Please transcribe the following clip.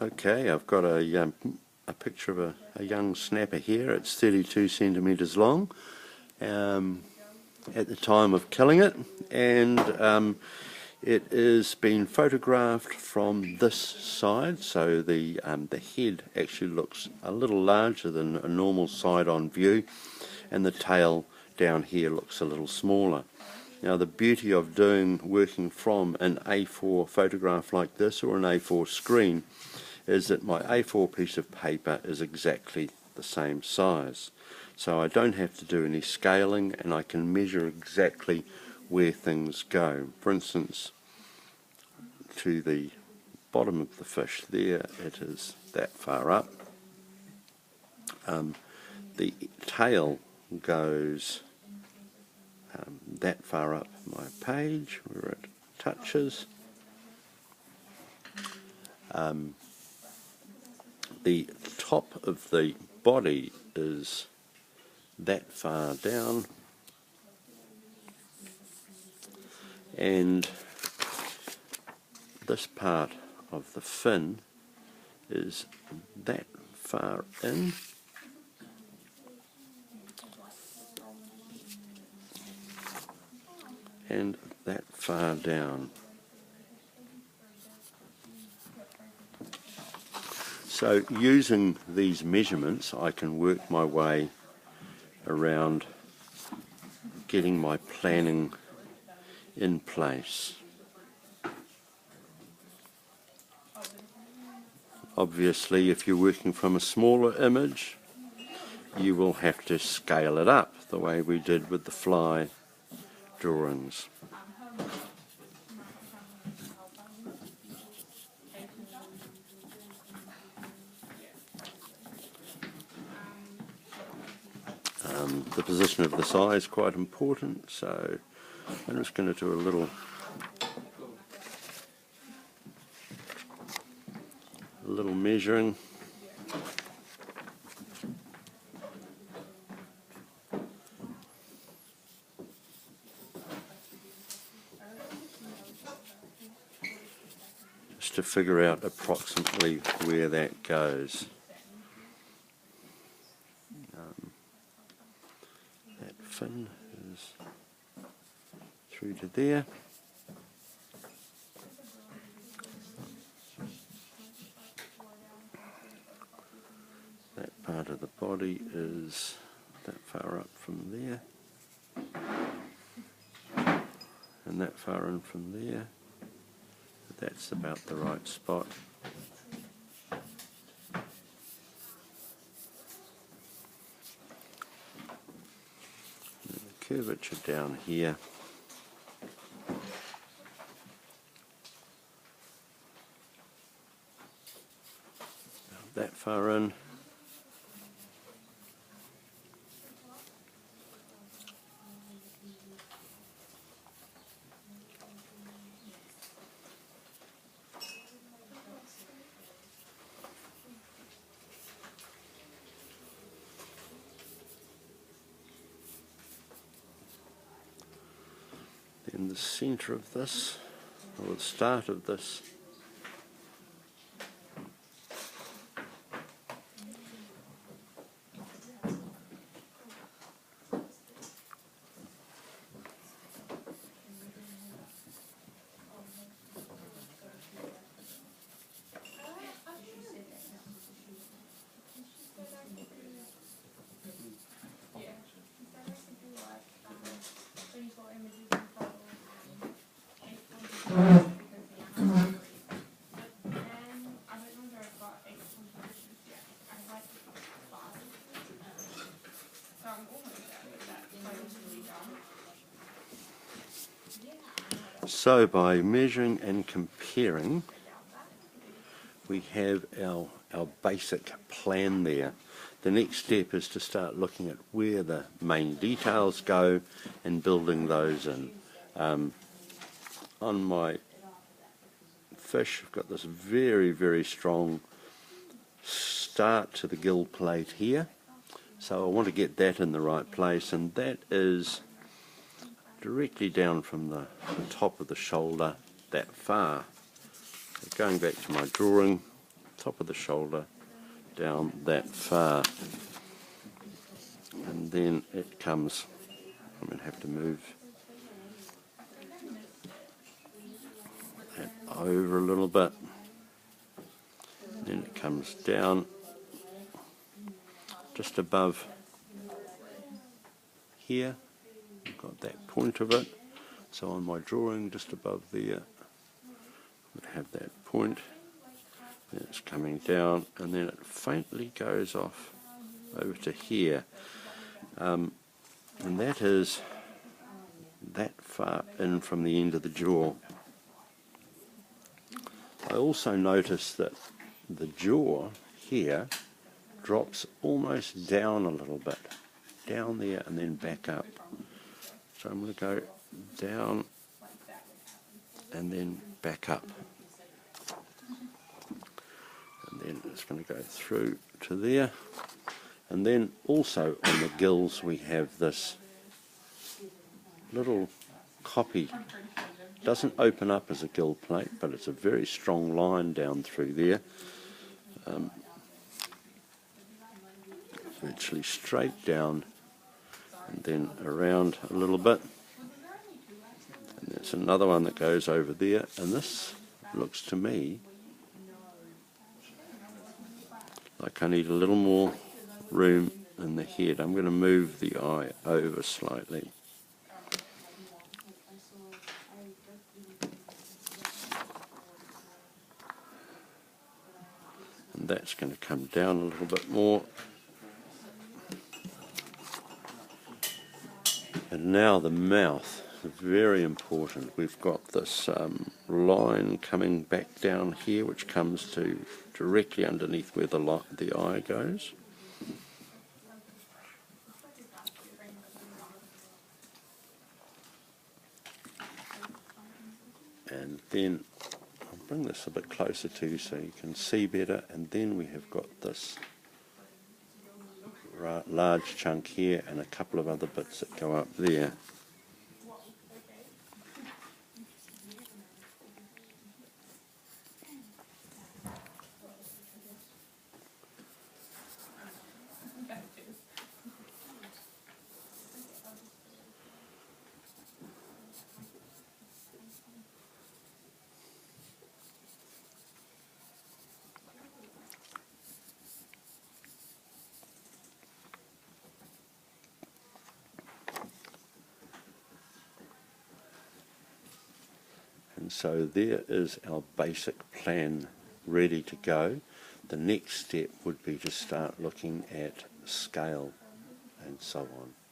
Okay, I've got a picture of a young snapper here. It's 32 centimetres long at the time of killing it, and it is been photographed from this side, so the head actually looks a little larger than a normal side-on view, and the tail down here looks a little smaller. Now, the beauty of working from an A4 photograph like this, or an A4 screen, is that my A4 piece of paper is exactly the same size. So I don't have to do any scaling, and I can measure exactly where things go. For instance, to the bottom of the fish there, it is that far up. The tail goes that far up my page where it touches. The top of the body is that far down, and this part of the fin is that far in, and that far down. So using these measurements, I can work my way around getting my planning in place. Obviously, if you're working from a smaller image, you will have to scale it up the way we did with the fly drawings. The position of this eye is quite important, so I'm just going to do a little measuring. Just to figure out approximately where that goes. That fin is through to there. That part of the body is that far up from there, and that far in from there. That's about the right spot. And the curvature down here. About that far in. In the centre of this, or the start of this, so by measuring and comparing, we have our basic plan there. The next step is to start looking at where the main details go and building those in. On my fish, I've got this very, very strong start to the gill plate here, so I want to get that in the right place, and that is directly down from the top of the shoulder that far. So going back to my drawing, top of the shoulder down that far. And then it comes, I'm going to have to move that over a little bit. Then it comes down just above here. I've got that point of it. So on my drawing, just above there, I have that point. Then it's coming down, and then it faintly goes off over to here. And that is that far in from the end of the jaw. I also notice that the jaw here drops almost down a little bit, down there and then back up. So I'm going to go down and then back up. And then it's going to go through to there. And then also on the gills we have this little copy. Doesn't open up as a gill plate, but it's a very strong line down through there. Virtually straight down and then around a little bit. And there's another one that goes over there, and this looks to me like I need a little more room in the head. I'm going to move the eye over slightly. And that's going to come down a little bit more. And now the mouth, very important. We've got this line coming back down here, which comes to directly underneath where the eye goes. And then I'll bring this a bit closer to you so you can see better. And then we have got this large chunk here and a couple of other bits that go up there. And so there is our basic plan ready to go. The next step would be to start looking at scale and so on.